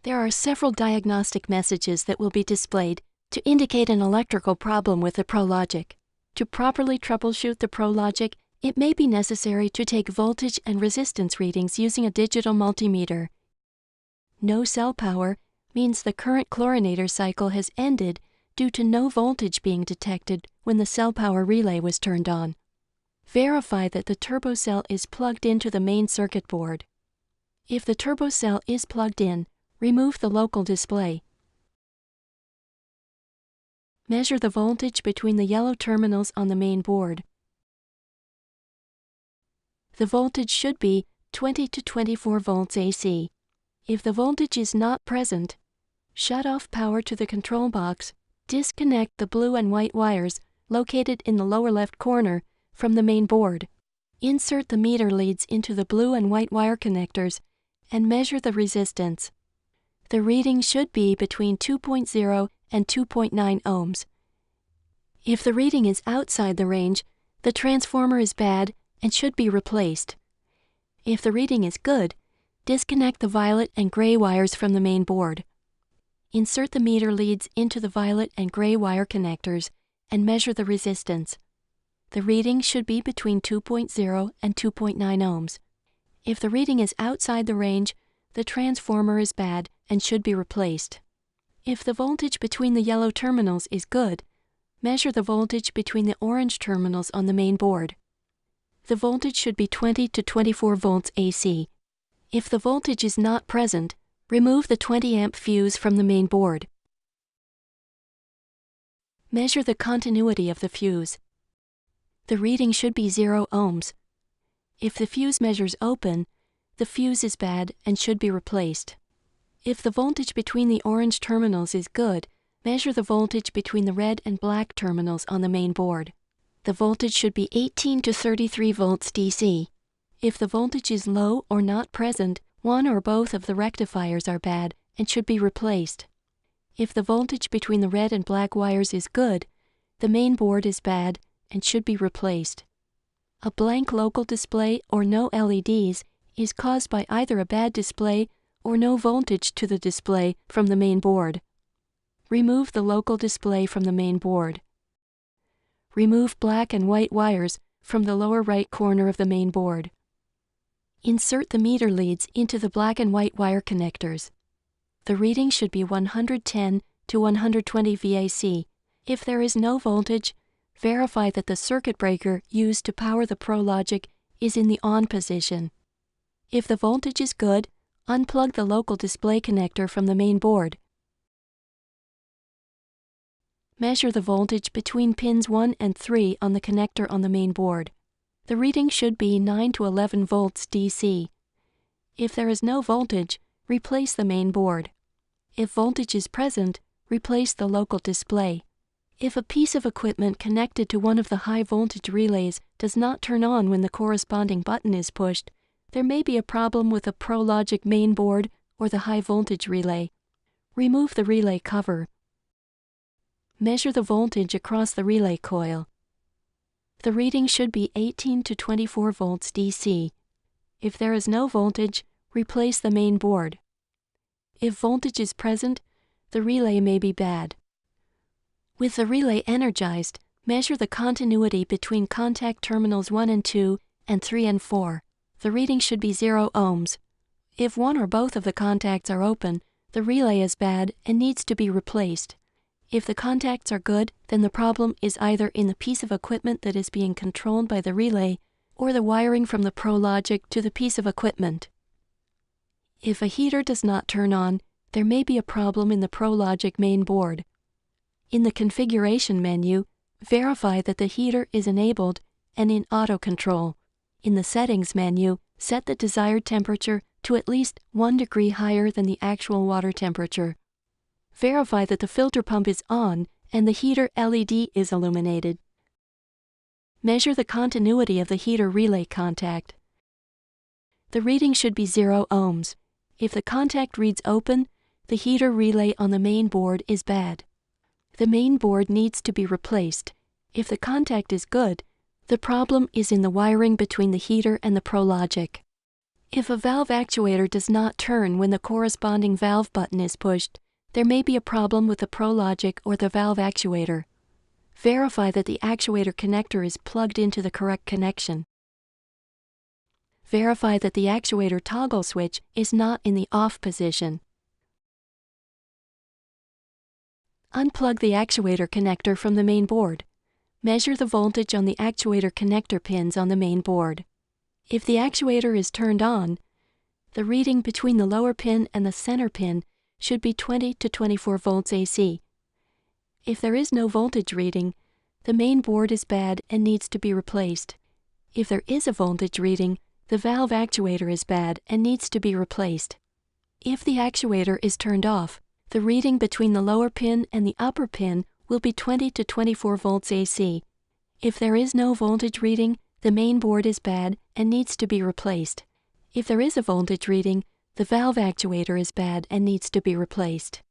There are several diagnostic messages that will be displayed to indicate an electrical problem with the ProLogic. To properly troubleshoot the ProLogic, it may be necessary to take voltage and resistance readings using a digital multimeter. No cell power means the current chlorinator cycle has ended due to no voltage being detected when the cell power relay was turned on. Verify that the turbo cell is plugged into the main circuit board. If the turbo cell is plugged in, remove the local display. Measure the voltage between the yellow terminals on the main board. The voltage should be 20 to 24 volts AC. If the voltage is not present, shut off power to the control box, disconnect the blue and white wires located in the lower left corner from the main board. Insert the meter leads into the blue and white wire connectors and measure the resistance. The reading should be between 2.0 and 2.9 ohms. If the reading is outside the range, the transformer is bad and should be replaced. If the reading is good, disconnect the violet and gray wires from the main board. Insert the meter leads into the violet and gray wire connectors and measure the resistance. The reading should be between 2.0 and 2.9 ohms. If the reading is outside the range, the transformer is bad and should be replaced. If the voltage between the yellow terminals is good, measure the voltage between the orange terminals on the main board. The voltage should be 20 to 24 volts AC. If the voltage is not present, remove the 20 amp fuse from the main board. Measure the continuity of the fuse. The reading should be 0 ohms. If the fuse measures open, the fuse is bad and should be replaced. If the voltage between the orange terminals is good, measure the voltage between the red and black terminals on the main board. The voltage should be 18 to 33 volts DC. If the voltage is low or not present, one or both of the rectifiers are bad and should be replaced. If the voltage between the red and black wires is good, the main board is bad and should be replaced. A blank local display or no LEDs is caused by either a bad display or no voltage to the display from the main board. Remove the local display from the main board. Remove black and white wires from the lower right corner of the main board. Insert the meter leads into the black and white wire connectors. The reading should be 110 to 120 VAC. If there is no voltage, verify that the circuit breaker used to power the ProLogic is in the on position. If the voltage is good, unplug the local display connector from the main board. Measure the voltage between pins 1 and 3 on the connector on the main board. The reading should be 9 to 11 volts DC. If there is no voltage, replace the main board. If voltage is present, replace the local display. If a piece of equipment connected to one of the high voltage relays does not turn on when the corresponding button is pushed, there may be a problem with the ProLogic main board or the high voltage relay. Remove the relay cover. Measure the voltage across the relay coil. The reading should be 18 to 24 volts DC. If there is no voltage, replace the main board. If voltage is present, the relay may be bad. With the relay energized, measure the continuity between contact terminals 1 and 2 and 3 and 4. The reading should be 0 ohms. If one or both of the contacts are open, the relay is bad and needs to be replaced. If the contacts are good, then the problem is either in the piece of equipment that is being controlled by the relay or the wiring from the ProLogic to the piece of equipment. If a heater does not turn on, there may be a problem in the ProLogic main board. In the configuration menu, verify that the heater is enabled and in auto control. In the settings menu, set the desired temperature to at least 1 degree higher than the actual water temperature. Verify that the filter pump is on and the heater LED is illuminated. Measure the continuity of the heater relay contact. The reading should be 0 ohms. If the contact reads open, the heater relay on the main board is bad. The main board needs to be replaced. If the contact is good, the problem is in the wiring between the heater and the ProLogic. If a valve actuator does not turn when the corresponding valve button is pushed, there may be a problem with the ProLogic or the valve actuator. Verify that the actuator connector is plugged into the correct connection. Verify that the actuator toggle switch is not in the off position. Unplug the actuator connector from the main board. Measure the voltage on the actuator connector pins on the main board. If the actuator is turned on, the reading between the lower pin and the center pin should be 20 to 24 volts AC. If there is no voltage reading, the main board is bad and needs to be replaced. If there is a voltage reading, the valve actuator is bad and needs to be replaced. If the actuator is turned off, the reading between the lower pin and the upper pin will be 20 to 24 volts AC. If there is no voltage reading, the main board is bad and needs to be replaced. If there is a voltage reading, the valve actuator is bad and needs to be replaced.